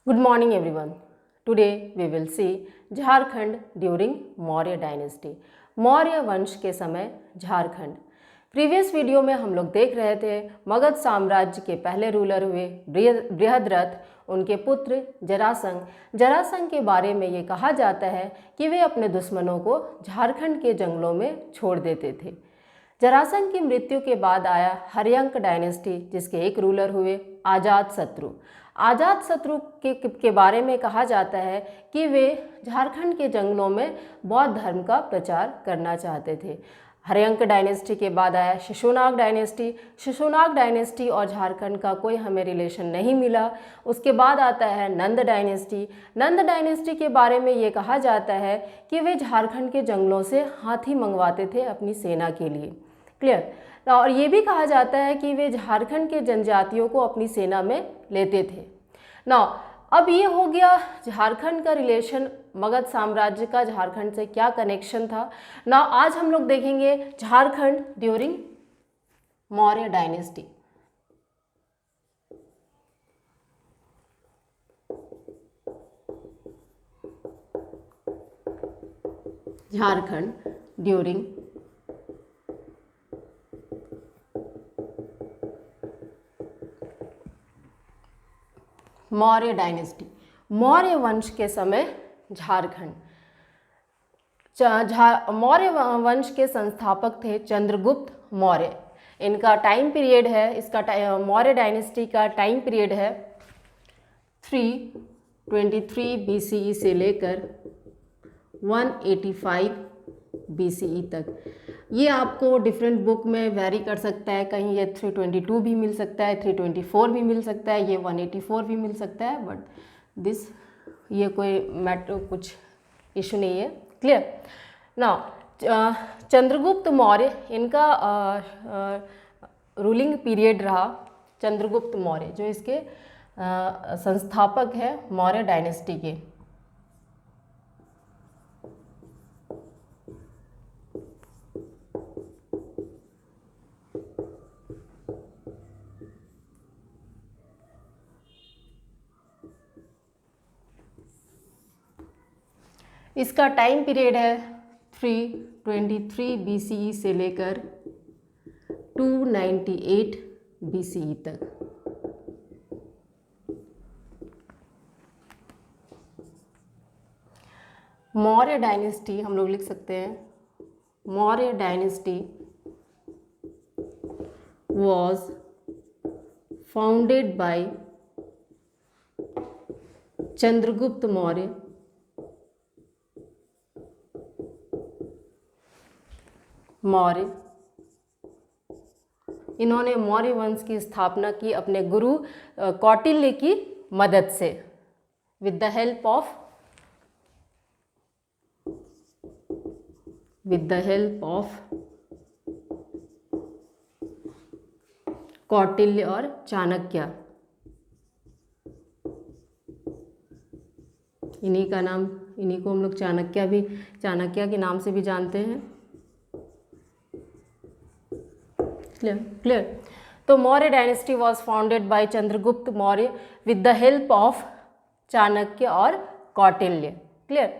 Good morning everyone. Today we will see Jharkhand during Maurya dynasty, Maurya वंश के समय झारखंड। प्रीवियस वीडियो में हम लोग देख रहे थे मगध साम्राज्य के पहले रूलर हुए बृहद्रथ, उनके पुत्र जरासंध के बारे में ये कहा जाता है कि वे अपने दुश्मनों को झारखंड के जंगलों में छोड़ देते थे। जरासंध की मृत्यु के बाद आया हर्यंक डायनेस्टी, जिसके एक रूलर हुए अजातशत्रु। अजातशत्रु के बारे में कहा जाता है कि वे झारखंड के जंगलों में बौद्ध धर्म का प्रचार करना चाहते थे। हर्यंक डायनेस्टी के बाद आया शिशुनाग डायनेस्टी। शिशुनाग डायनेस्टी और झारखंड का कोई हमें रिलेशन नहीं मिला। उसके बाद आता है नंद डायनेस्टी। नंद डायनेस्टी के बारे में ये कहा जाता है कि वे झारखंड के जंगलों से हाथी मंगवाते थे अपनी सेना के लिए। क्लियर। और ये भी कहा जाता है कि वे झारखंड के जनजातियों को अपनी सेना में लेते थे। ना अब ये हो गया झारखंड का रिलेशन, मगध साम्राज्य का झारखंड से क्या कनेक्शन था। ना आज हम लोग देखेंगे Jharkhand during Maurya dynasty. Jharkhand during Maurya dynasty, Maurya वंश के समय झारखंड। मौर्य वंश के संस्थापक थे चंद्रगुप्त मौर्य। इनका टाइम पीरियड है, इसका मौर्य डायनेस्टी का टाइम पीरियड है 323 BCE से लेकर 185 BCE तक। ये आपको डिफरेंट बुक में वेरी कर सकता है, कहीं ये 322 भी मिल सकता है, 324 भी मिल सकता है, ये 184 भी मिल सकता है, बट ये कोई मैटर कुछ इशू नहीं है। क्लियर ना। चंद्रगुप्त मौर्य, इनका रूलिंग पीरियड रहा चंद्रगुप्त मौर्य, जो इसके संस्थापक है मौर्य डायनेस्टी के। इसका टाइम पीरियड है 323 BCE से लेकर 298 BCE तक। मौर्य डायनेस्टी हम लोग लिख सकते हैं, Maurya dynasty was founded by Chandragupta Maurya इन्होंने मौर्य वंश की स्थापना की अपने गुरु कौटिल्य की मदद से, with the help of Kautilya और चाणक्य। इन्हीं को हम लोग चाणक्य के नाम से भी जानते हैं। क्लियर। तो Maurya dynasty was founded by Chandragupta Maurya with the help of Chanakya और कौटिल्य। क्लियर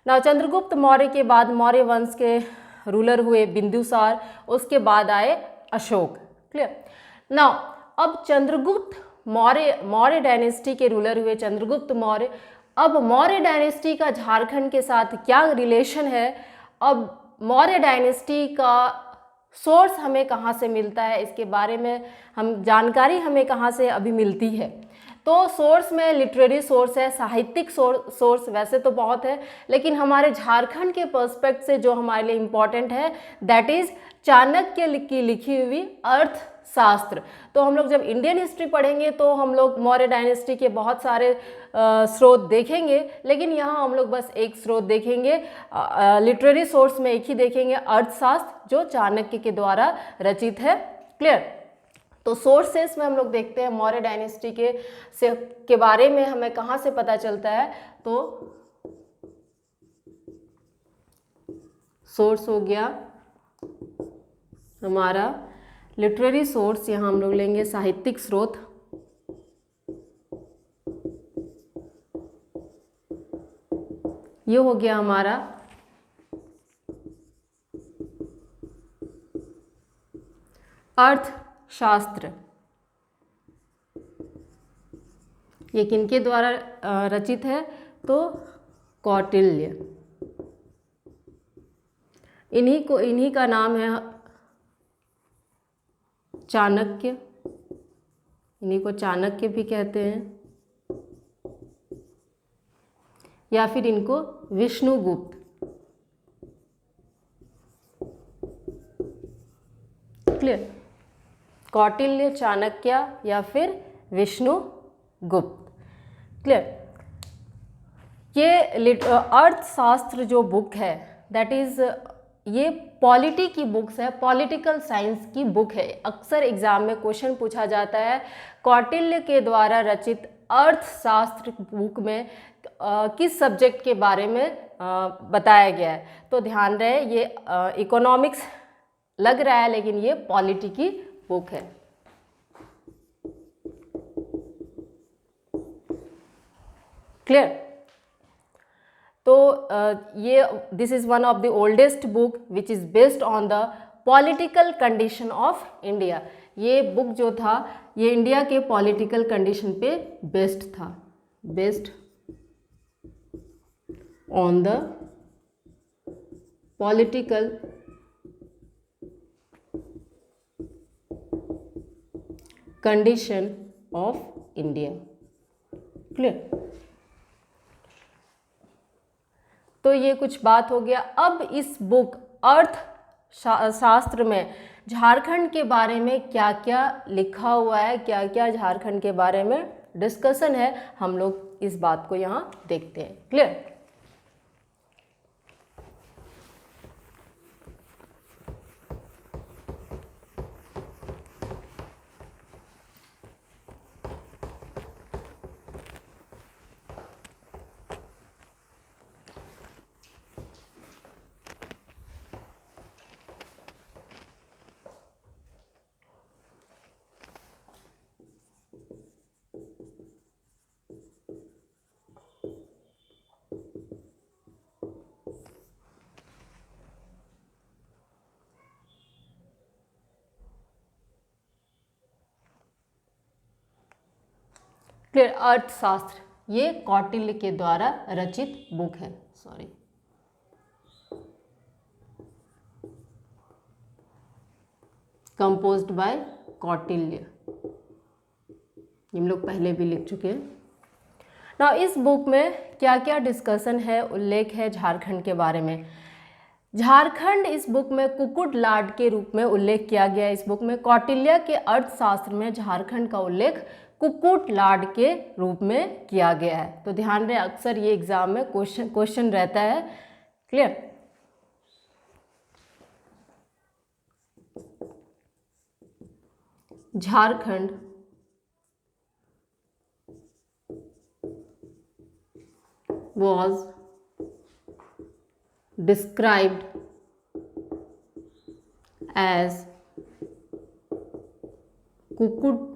ना। चंद्रगुप्त मौर्य के बाद मौर्य वंश के रूलर हुए बिंदुसार, उसके बाद आए अशोक। क्लियर ना। अब चंद्रगुप्त मौर्य डायनेस्टी के रूलर हुए चंद्रगुप्त मौर्य। अब मौर्य डायनेस्टी का झारखंड के साथ क्या रिलेशन है, अब मौर्य डायनेस्टी का सोर्स हमें कहाँ से मिलता है, इसके बारे में जानकारी हमें कहाँ से अभी मिलती है। तो सोर्स में लिटरेरी सोर्स है, साहित्यिक सोर्स वैसे तो बहुत है, लेकिन हमारे झारखंड के पर्सपेक्ट से जो हमारे लिए इम्पॉर्टेंट है दैट इज चाणक्य की लिखी हुई अर्थशास्त्र। तो हम लोग जब इंडियन हिस्ट्री पढ़ेंगे तो हम लोग मौर्य डायनेस्टी के बहुत सारे स्रोत देखेंगे, लेकिन यहाँ हम लोग बस एक स्रोत देखेंगे, लिटरेरी सोर्स में एक ही देखेंगे, अर्थशास्त्र, जो चाणक्य के द्वारा रचित है। क्लियर। तो सोर्सेस में हम लोग देखते हैं मौर्य डायनेस्टी के बारे में हमें कहाँ से पता चलता है। तो सोर्स हो गया हमारा लिटरेरी सोर्स, यहाँ हम लोग लेंगे साहित्यिक स्रोत। ये हो गया हमारा अर्थशास्त्र। ये किनके द्वारा रचित है? तो कौटिल्य। इन्हीं का नाम है चाणक्य। इन्हीं को चाणक्य भी कहते हैं, या फिर इनको विष्णुगुप्त। क्लियर? कौटिल्य, चाणक्य या फिर विष्णुगुप्त। क्लियर? ये अर्थशास्त्र जो बुक है दैट इज, ये पॉलिटी की बुक्स है, पॉलिटिकल साइंस की बुक है। अक्सर एग्जाम में क्वेश्चन पूछा जाता है कौटिल्य के द्वारा रचित अर्थशास्त्र बुक में किस सब्जेक्ट के बारे में बताया गया है। तो ध्यान रहे ये इकोनॉमिक्स लग रहा है लेकिन ये पॉलिटी की बुक है। क्लियर? तो ये this is one of the oldest book which is based on the political condition of India. ये बुक जो था ये इंडिया के पॉलिटिकल कंडीशन पे बेस्ड था, based on the political condition of India. Clear? तो ये कुछ बात हो गया। अब इस बुक अर्थ शास्त्र में झारखंड के बारे में क्या क्या लिखा हुआ है, क्या क्या झारखंड के बारे में डिस्कशन है, हम लोग इस बात को यहाँ देखते हैं। क्लियर? क्लियर? अर्थशास्त्र ये कौटिल्य के द्वारा रचित बुक है। सॉरी, कंपोज्ड बाय कौटिल्य, हम लोग पहले भी लिख चुके हैं ना। इस बुक में क्या क्या डिस्कशन है, उल्लेख है झारखंड के बारे में। झारखंड इस बुक में कुकुट लाड के रूप में उल्लेख किया गया है। इस बुक में कौटिल्य के अर्थशास्त्र में झारखंड का उल्लेख कुकुट लाड के रूप में किया गया है। तो ध्यान रहे अक्सर ये एग्जाम में क्वेश्चन रहता है। Clear? Jharkhand was described as Kukud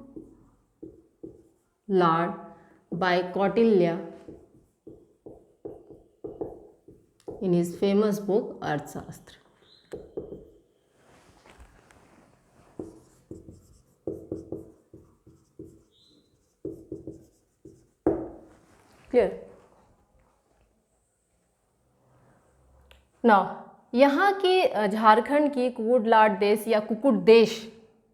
Lad by Kautilya in his famous book Arthashastra. Clear? ना यहाँ की झारखंड की कुकुट लाड देश या कुकुट देश,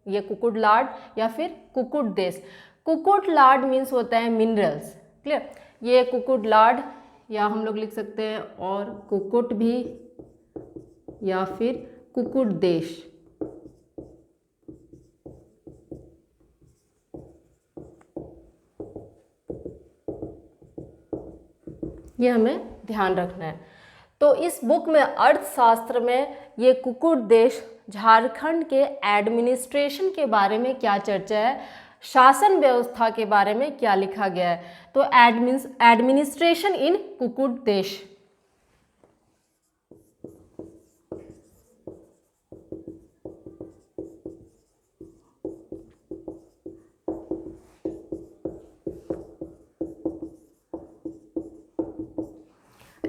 ये कुकुट लाड या फिर कुकुट देश। कुकुट लाड मीन्स होता है मिनरल्स। क्लियर? ये कुकुट लाड या हम लोग लिख सकते हैं और कुकुट भी या फिर कुकुट देश। ये हमें ध्यान रखना है। तो इस बुक में अर्थशास्त्र में ये कुकुट देश झारखंड के एडमिनिस्ट्रेशन के बारे में क्या चर्चा है, शासन व्यवस्था के बारे में क्या लिखा गया है। तो एडमिनिस्ट्रेशन इन कुकुट देश।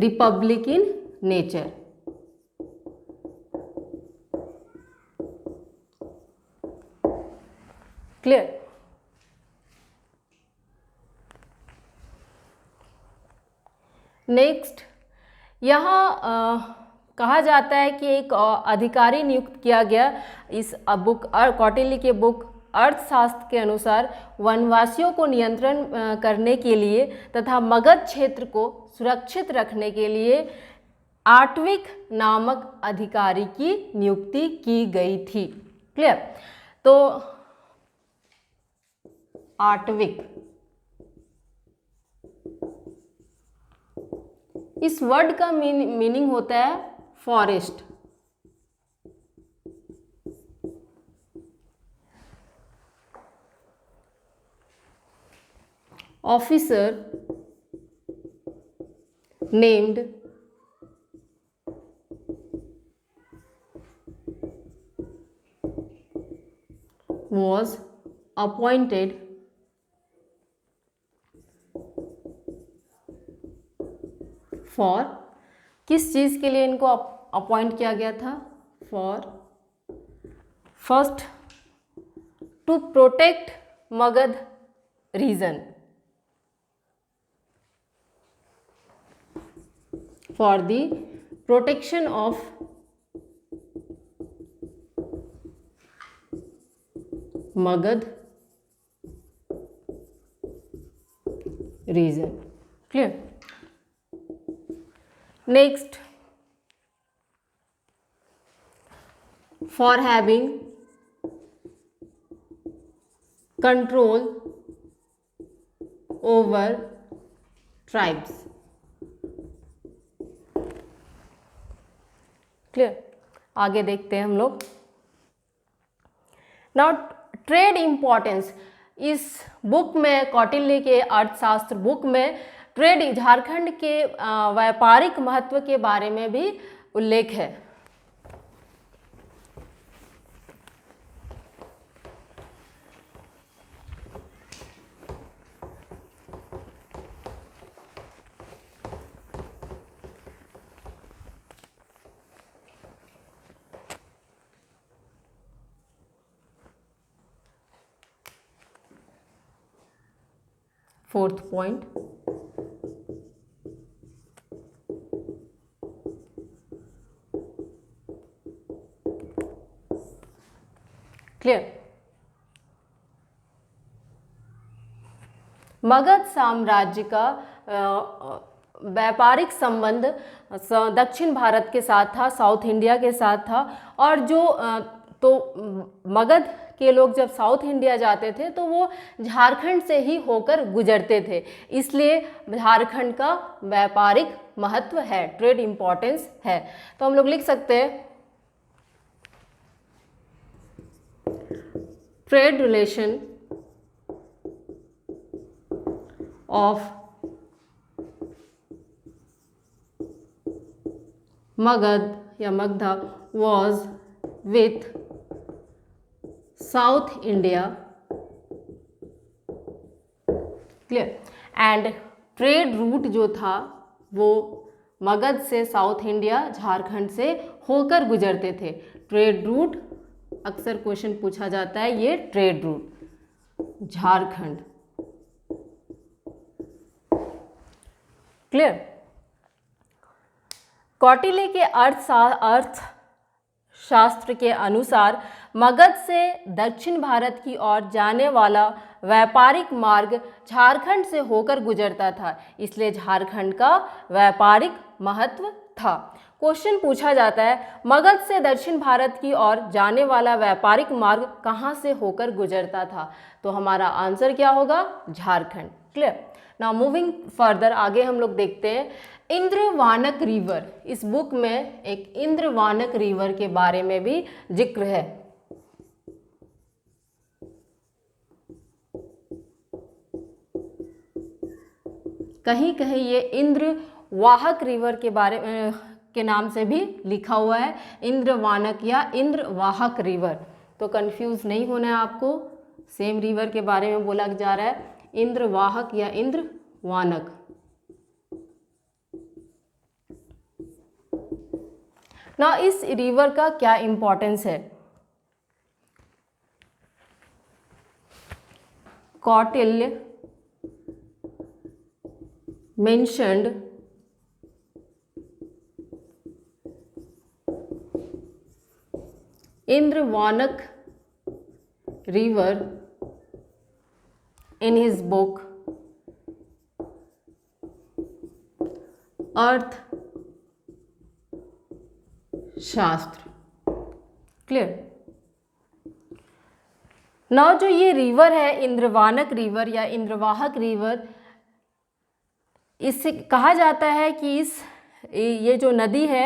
Republic in nature. Clear. Next, यहाँ कहा जाता है कि एक अधिकारी नियुक्त किया गया इस बुक कौटिल्य के बुक अर्थशास्त्र के अनुसार वनवासियों को नियंत्रण करने के लिए तथा मगध क्षेत्र को सुरक्षित रखने के लिए आर्टविक नामक अधिकारी की नियुक्ति की गई थी। क्लियर। तो आर्टविक, इस वर्ड का मीनिंग होता है forest. Officer named was appointed for, किस चीज़ के लिए इनको अपॉइंट किया गया था? For first to protect Magadh region, for the protection of Magadh region. Clear. Next, for having control over tribes. Clear. आगे देखते हैं हम लोग। नाउ ट्रेड इंपॉर्टेंस, इस बुक में कौटिल्य के अर्थशास्त्र बुक में ट्रेड, झारखंड के व्यापारिक महत्व के बारे में भी उल्लेख है। Fourth point, clear. मगध साम्राज्य का व्यापारिक संबंध दक्षिण भारत के साथ था, साउथ इंडिया के साथ था, और जो तो मगध के लोग जब साउथ इंडिया जाते थे तो वो झारखंड से ही होकर गुजरते थे, इसलिए झारखंड का व्यापारिक महत्व है, ट्रेड इंपॉर्टेंस है। तो हम लोग लिख सकते हैं ट्रेड रिलेशन ऑफ मगध या Magadha was with south India, clear, and trade route जो था वो मगध से साउथ इंडिया, झारखंड से होकर गुजरते थे। ट्रेड रूट अक्सर क्वेश्चन पूछा जाता है, ये trade route Jharkhand. Clear. Kautilya के अर्थशास्त्र के अनुसार मगध से दक्षिण भारत की ओर जाने वाला व्यापारिक मार्ग झारखंड से होकर गुजरता था, इसलिए झारखंड का व्यापारिक महत्व था। क्वेश्चन पूछा जाता है मगध से दक्षिण भारत की ओर जाने वाला व्यापारिक मार्ग कहाँ से होकर गुजरता था, तो हमारा आंसर क्या होगा? Jharkhand. Clear. Now moving further, आगे हम लोग देखते हैं इंद्रवानक रिवर। इस बुक में एक इंद्रवानक रिवर के बारे में भी जिक्र है। कहीं कहीं ये इंद्रवाहक रिवर के बारे के नाम से भी लिखा हुआ है, इंद्रवानक या इंद्रवाहक रिवर। तो कंफ्यूज नहीं होना है आपको, सेम रिवर के बारे में बोला जा रहा है, इंद्रवाहक या इंद्रवानक। ना इस रिवर का क्या इम्पोर्टेंस है? Kautilya mentioned Indravanak river in his book अर्थ शास्त्र। क्लियर। नाउ जो ये रिवर है इंद्रवानक रिवर या इंद्रवाहक रिवर, इससे कहा जाता है कि ये जो नदी है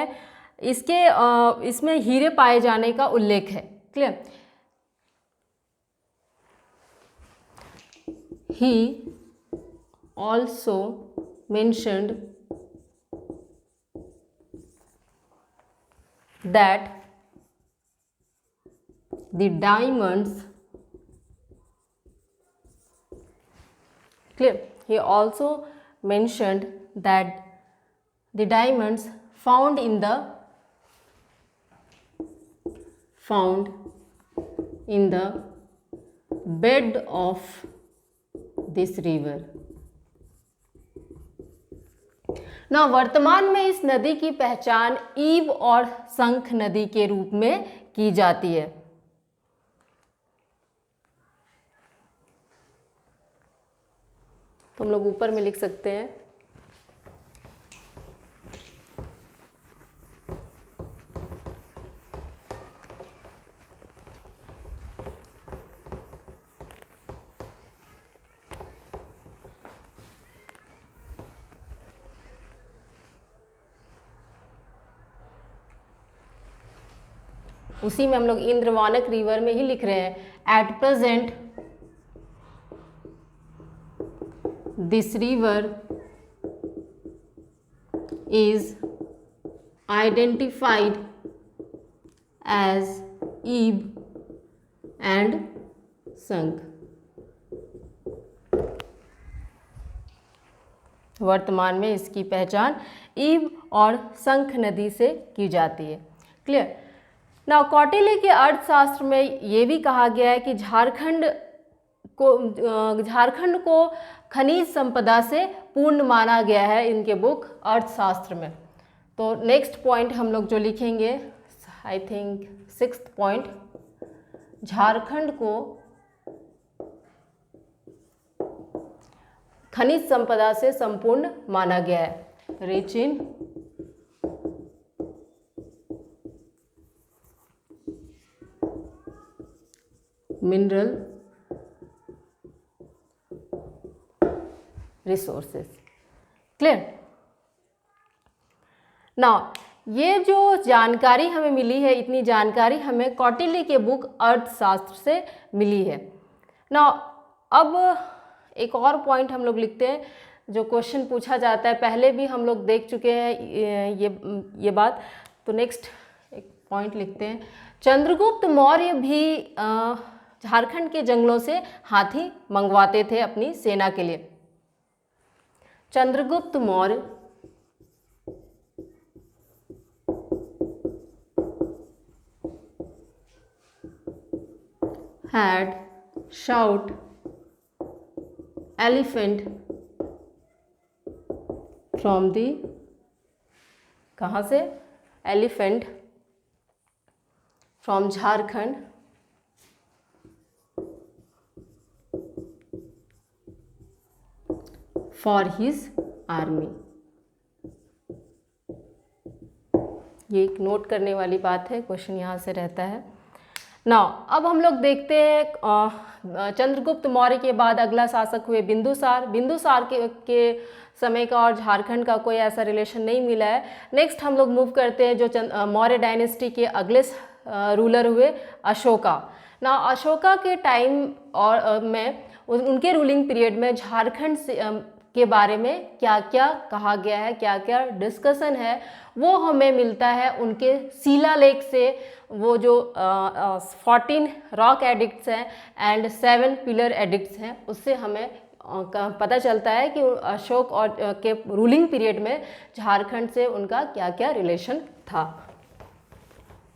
इसमें हीरे पाए जाने का उल्लेख है। Clear. He also mentioned that the diamonds, clear, he also mentioned that the diamonds found in the bed of this river। ना वर्तमान में इस नदी की पहचान ईब और शंख नदी के रूप में की जाती है। तो हम लोग ऊपर में लिख सकते हैं उसी में हम लोग इंद्रवानक रिवर में ही लिख रहे हैं। At present this river is identified as Ib and Sankh. वर्तमान में इसकी पहचान ईब और शंख नदी से की जाती है। क्लियर। ना कौटिल्य के अर्थशास्त्र में ये भी कहा गया है कि झारखंड को खनिज संपदा से पूर्ण माना गया है इनके बुक अर्थशास्त्र में। तो नेक्स्ट पॉइंट हम लोग जो लिखेंगे, I think 6th point, Jharkhand को खनिज संपदा से संपूर्ण माना गया है। Rich in mineral resources. Clear. Now ये जो जानकारी हमें मिली है, इतनी जानकारी हमें कौटिल्य के बुक अर्थशास्त्र से मिली है। नाउ अब एक और पॉइंट हम लोग लिखते हैं जो क्वेश्चन पूछा जाता है, पहले भी हम लोग देख चुके हैं ये बात। तो नेक्स्ट एक पॉइंट लिखते हैं, चंद्रगुप्त मौर्य भी झारखंड के जंगलों से हाथी मंगवाते थे अपनी सेना के लिए। Chandragupta Maurya had shot elephant from the, कहाँ से? Elephant from Jharkhand for his army. ये एक नोट करने वाली बात है, क्वेश्चन यहाँ से रहता है। नाउ अब हम लोग देखते हैं चंद्रगुप्त मौर्य के बाद अगला शासक हुए बिंदुसार। बिंदुसार के समय का और झारखंड का कोई ऐसा रिलेशन नहीं मिला है। नेक्स्ट हम लोग मूव करते हैं जो मौर्य डायनेस्टी के अगले रूलर हुए अशोका। ना अशोका के टाइम और में उनके रूलिंग पीरियड में झारखंड से के बारे में क्या क्या कहा गया है, क्या क्या डिस्कशन है, वो हमें मिलता है उनके शिलालेख से। वो जो 14 रॉक एडिक्ट्स हैं एंड 7 पिलर एडिक्ट्स हैं, उससे हमें पता चलता है कि अशोक और के रूलिंग पीरियड में झारखंड से उनका क्या क्या रिलेशन था।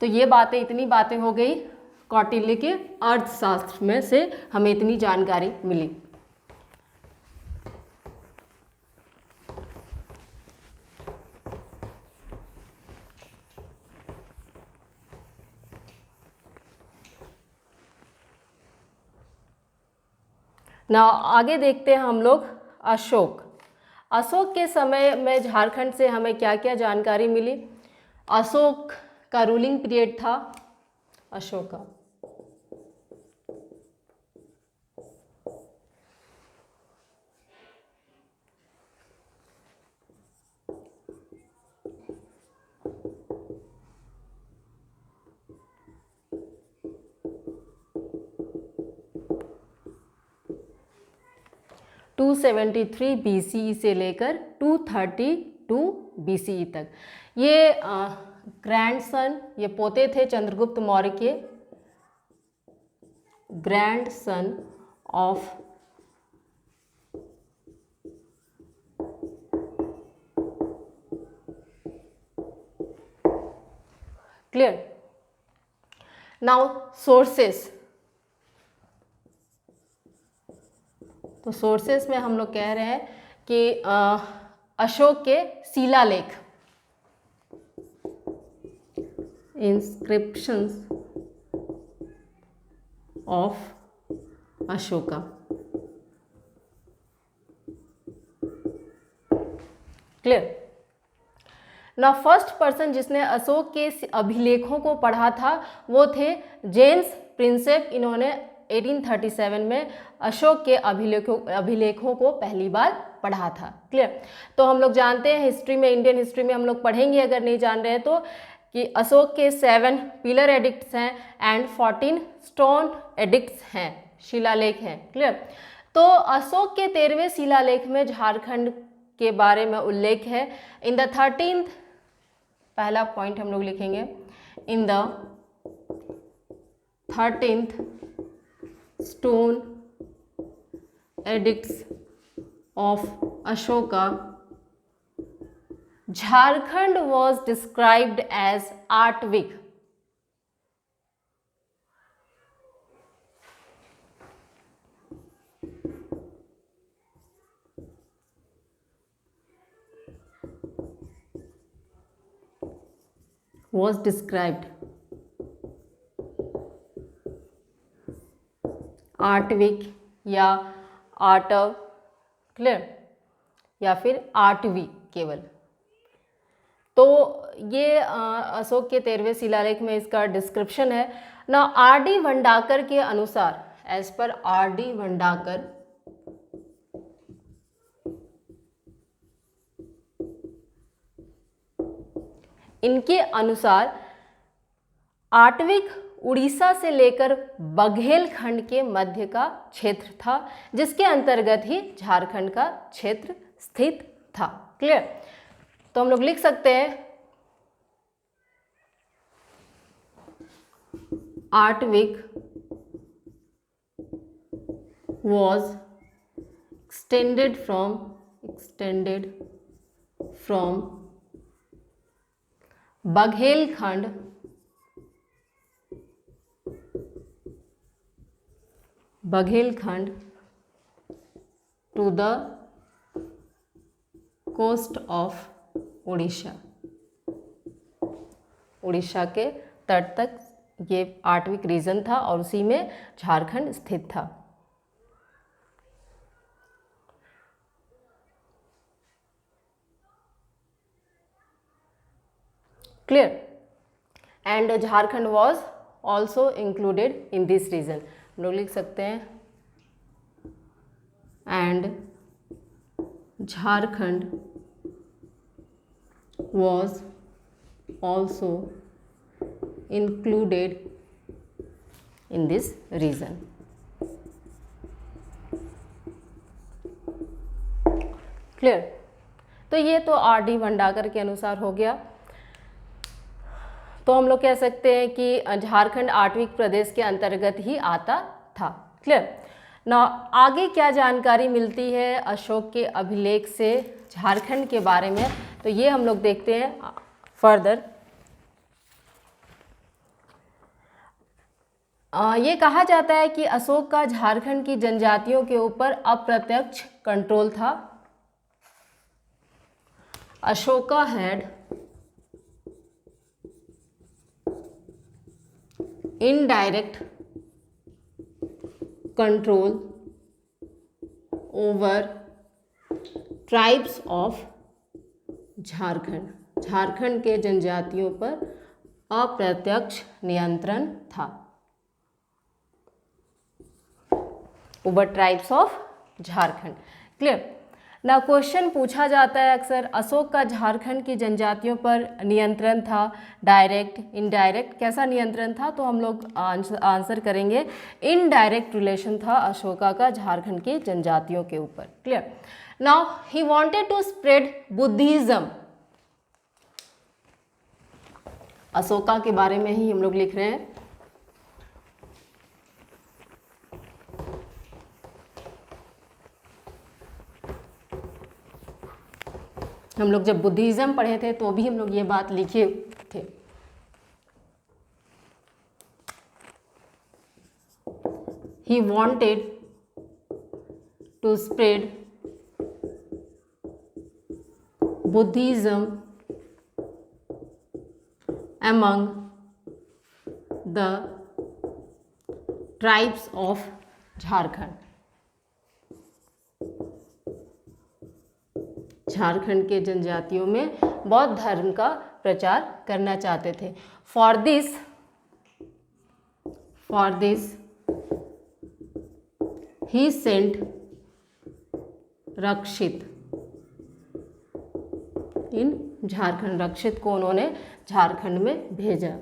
तो ये बातें, इतनी बातें हो गई कौटिल्य के अर्थशास्त्र में से हमें इतनी जानकारी मिली। ना आगे देखते हैं हम लोग अशोक। अशोक के समय में झारखंड से हमें क्या क्या जानकारी मिली। अशोक का रूलिंग पीरियड था, अशोक का 273 BCE से लेकर 232 BCE तक। ये ग्रैंडसन, ये पोते थे चंद्रगुप्त मौर्य के, grandson of clear. Now sources, तो सोर्सेस में हम लोग कह रहे हैं कि अशोक के शिलालेख, इंस्क्रिप्शंस ऑफ अशोका। क्लियर। ना फर्स्ट पर्सन जिसने अशोक के अभिलेखों को पढ़ा था वो थे जेम्स प्रिंसेप। इन्होंने 1837 में अशोक के अभिलेखों को पहली बार पढ़ा था। क्लियर। तो हम लोग जानते हैं हिस्ट्री में, इंडियन हिस्ट्री में हम लोग पढ़ेंगे अगर नहीं जान रहे हैं तो, कि अशोक के 7 पिलर एडिक्ट्स हैं एंड 14 स्टोन एडिक्ट्स हैं, शिलालेख हैं। क्लियर। तो अशोक के 13वें शिलालेख में झारखंड के बारे में उल्लेख है। इन द 13th, पहला पॉइंट हम लोग लिखेंगे, in the 13th stone edicts of Ashoka, Jharkhand was described as Artvik. Was described आर्टविक या आर्टव, क्लियर, या फिर आर्टवी केवल। तो ये अशोक के 13वें शिलालेख में इसका डिस्क्रिप्शन है ना। आर.डी. भंडाकर के अनुसार, एज पर आर.डी. भंडाकर, इनके अनुसार आर्टविक उड़ीसा से लेकर बघेलखंड के मध्य का क्षेत्र था, जिसके अंतर्गत ही झारखंड का क्षेत्र स्थित था। क्लियर। तो हम लोग लिख सकते हैं आर्टविक was extended from Baghelkhand to the coast of Orissa. Orissa के तट तक ये आर्टविक रीजन था और उसी में झारखंड स्थित था। Clear. And Jharkhand was also included in this region. हम लोग लिख सकते हैं and Jharkhand was also included in this region. Clear. तो ये तो आर.डी. भंडाकर के अनुसार हो गया। तो हम लोग कह सकते हैं कि झारखंड आर्टविक प्रदेश के अंतर्गत ही आता था। क्लियर ना। आगे क्या जानकारी मिलती है अशोक के अभिलेख से झारखंड के बारे में, तो ये हम लोग देखते हैं फर्दर। ये कहा जाता है कि अशोक का झारखंड की जनजातियों के ऊपर अप्रत्यक्ष कंट्रोल था। Ashoka had indirect control over tribes of Jharkhand. Jharkhand के जनजातियों पर अप्रत्यक्ष नियंत्रण था। Over tribes of Jharkhand. Clear. ना क्वेश्चन पूछा जाता है अक्सर, अशोक का झारखंड की जनजातियों पर नियंत्रण था, डायरेक्ट, इनडायरेक्ट, कैसा नियंत्रण था? तो हम लोग आंसर करेंगे इनडायरेक्ट रिलेशन था अशोका का झारखंड की जनजातियों के ऊपर। Clear. Now he wanted to spread Buddhism. Ashoka के बारे में ही हम लोग लिख रहे हैं। हम लोग जब बुद्धिज्म पढ़े थे तो भी हम लोग ये बात लिखे थे। He wanted to spread Buddhism among the tribes of Jharkhand. Jharkhand के जनजातियों में बौद्ध धर्म का प्रचार करना चाहते थे। For this he sent Rakshit in Jharkhand. रक्षित को उन्होंने झारखंड में भेजा।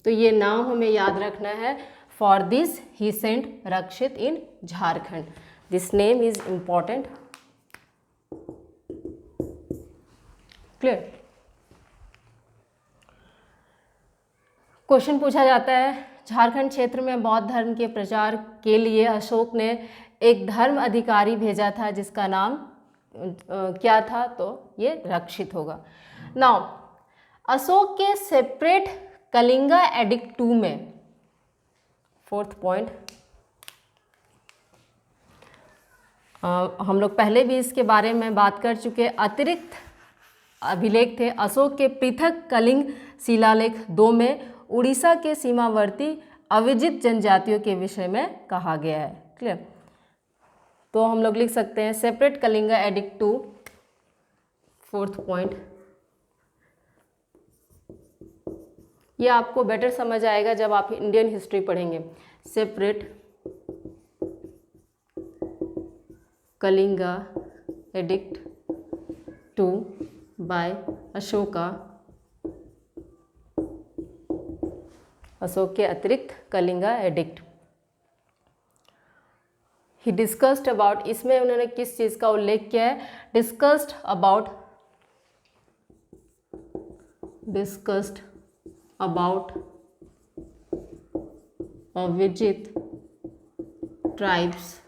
तो ये नाम हमें याद रखना है। For this he sent Rakshit in Jharkhand. This name is important. Clear. Question पूछा जाता है, झारखंड क्षेत्र में बौद्ध धर्म के प्रचार के लिए अशोक ने एक धर्म अधिकारी भेजा था जिसका नाम क्या था? तो ये रक्षित होगा। नाउ अशोक के सेपरेट कलिंगा एडिक्ट 2 में, फोर्थ पॉइंट, हम लोग पहले भी इसके बारे में बात कर चुके। अतिरिक्त अभिलेख थे। अशोक के पृथक कलिंग शिलालेख 2 में उड़ीसा के सीमावर्ती अविजित जनजातियों के विषय में कहा गया है। क्लियर। तो हम लोग लिख सकते हैं separate Kalinga edict 2, fourth point. ये आपको बेटर समझ आएगा जब आप इंडियन हिस्ट्री पढ़ेंगे। Separate Kalinga edict 2 by Ashoka. Ashok के अतिरिक्त Kalinga edict. He discussed about, इसमें उन्होंने किस चीज़ का उल्लेख किया है? डिस्कस्ड अबाउट अविजित ट्राइब्स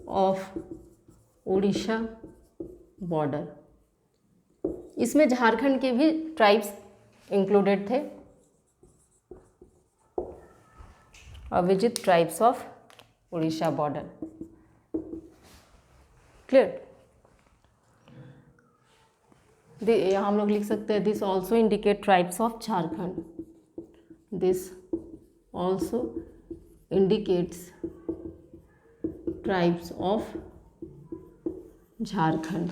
ऑफ उड़ीसा बॉर्डर। इसमें झारखंड के भी ट्राइब्स इंक्लूडेड थे। अविजित tribes of Orissa border. Clear. यहाँ हम लोग लिख सकते हैं this also indicate tribes of Jharkhand. This also indicates tribes of Jharkhand.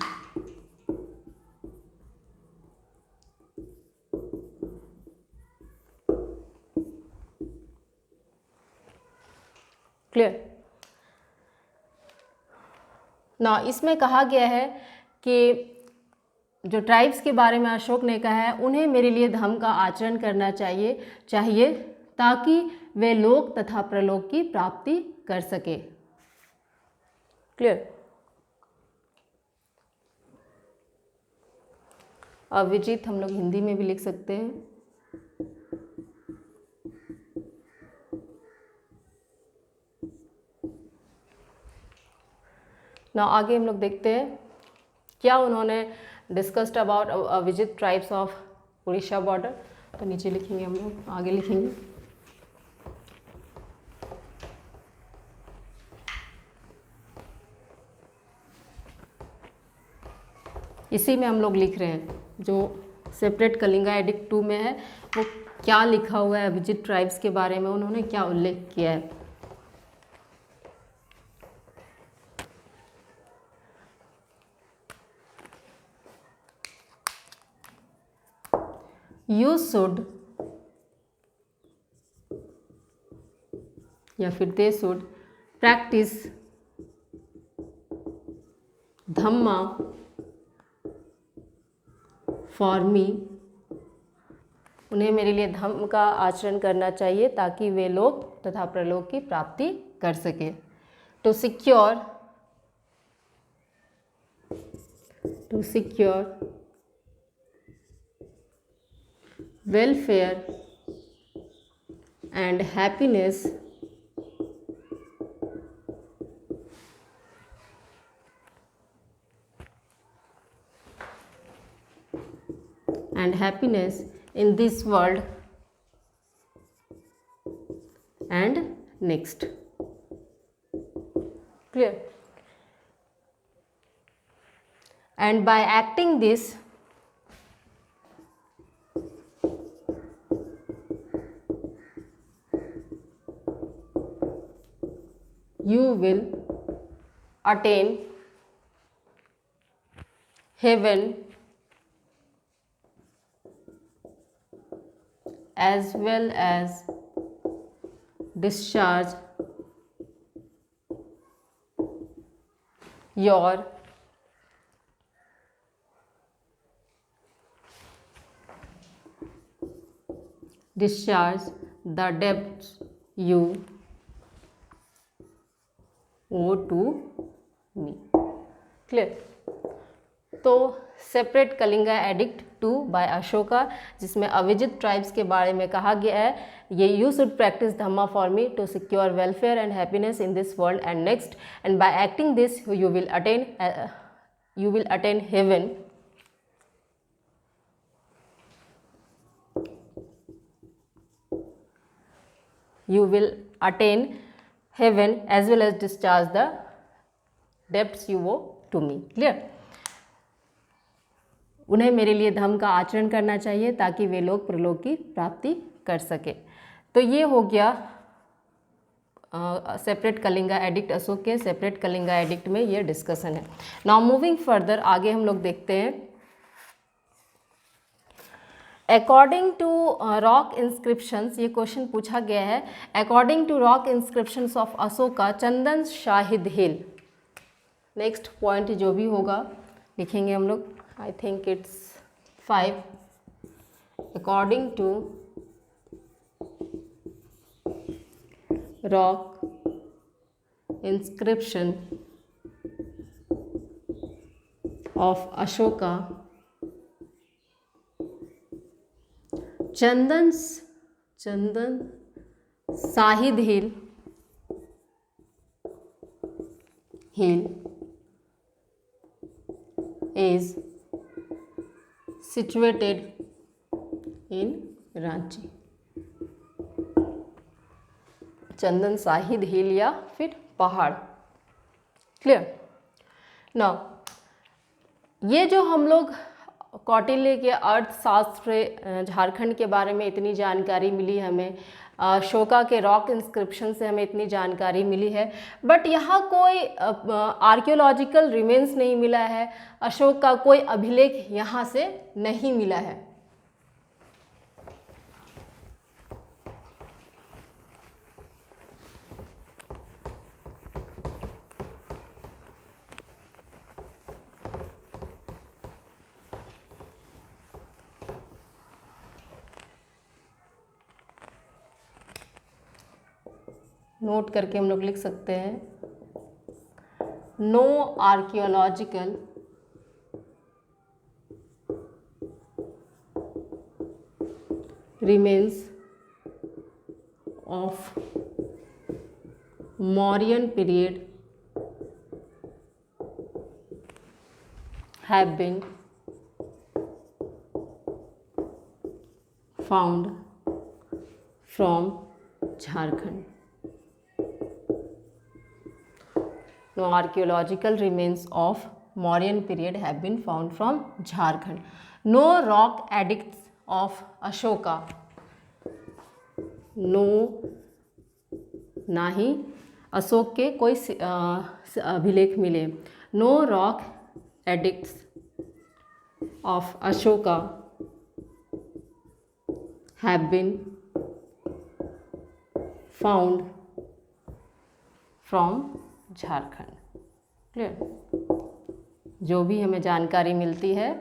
Clear ना। इसमें कहा गया है कि जो ट्राइब्स के बारे में अशोक ने कहा है, उन्हें मेरे लिए धर्म का आचरण करना चाहिए ताकि वे लोक तथा प्रलोक की प्राप्ति कर सके। क्लियर। अविजित हम लोग हिंदी में भी लिख सकते हैं। ना आगे हम लोग देखते हैं क्या उन्होंने डिस्कस्ड अबाउट अविजित ट्राइब्स ऑफ उड़ीसा बॉर्डर। तो नीचे लिखेंगे हम लोग, आगे लिखेंगे इसी में हम लोग लिख रहे हैं, जो सेपरेट कलिंगा एडिक्ट 2 में है वो क्या लिखा हुआ है, अभिजित ट्राइब्स के बारे में उन्होंने क्या उल्लेख किया है। You should या फिर they should practice Dhamma for me, उन्हें मेरे लिए धम्म का आचरण करना चाहिए ताकि वे लोक तथा प्रलोक की प्राप्ति कर सके। To secure welfare and happiness in this world and next. Clear? And by acting this, you will attain heaven as well as discharge your the debts you owe to me. Clear? तो separate Kalinga edict 2 by Ashoka, जिसमें अविजित tribes के बारे में कहा गया है, ये you should practice dhamma for me to secure welfare and happiness in this world and next, and by acting this you will attain heaven as well as discharge the debts you owe to me. Clear? उन्हें मेरे लिए धम्म का आचरण करना चाहिए ताकि वे लोग प्रलोक की प्राप्ति कर सके। तो ये हो गया सेपरेट कलिंगा एडिक्ट अशोक के सेपरेट कलिंगा एडिक्ट में ये डिस्कशन है। नाउ मूविंग फर्दर, आगे हम लोग देखते हैं। अकॉर्डिंग टू रॉक इंस्क्रिप्शंस, ये क्वेश्चन पूछा गया है, according to rock inscriptions of Ashoka Chandan Shahid hill. Next point जो भी होगा लिखेंगे हम लोग, I think it's 5. According to rock inscription of Ashoka, Chandan Shahid Hill is situated in Ranchi. चंदन शाहिद हिल या फिर पहाड़। क्लियर? नाउ ये जो हम लोग कौटिल्य के अर्थशास्त्र झारखंड के बारे में इतनी जानकारी मिली हमें, अशोका के रॉक इंस्क्रिप्शन से हमें इतनी जानकारी मिली है, बट यहाँ कोई आर्कियोलॉजिकल रिमेन्स नहीं मिला है, अशोक का कोई अभिलेख यहाँ से नहीं मिला है। नोट करके हम लोग लिख सकते हैं, no archaeological remains of Mauryan period have been found from Jharkhand. No archaeological remains of Mauryan period have been found from Jharkhand. No rock edicts of Ashoka. No, ना ही अशोक के कोई अभिलेख मिले. No rock edicts of Ashoka have been found from Jharkhand. Clear. जो भी हमें जानकारी मिलती है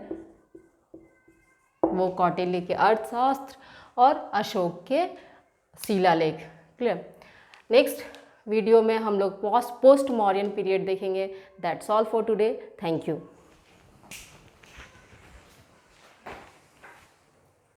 वो कौटिल्य के अर्थशास्त्र और अशोक के शिलालेख. क्लियर. नेक्स्ट वीडियो में हम लोग पोस्ट मौर्यन पीरियड देखेंगे. That's all for today. Thank you.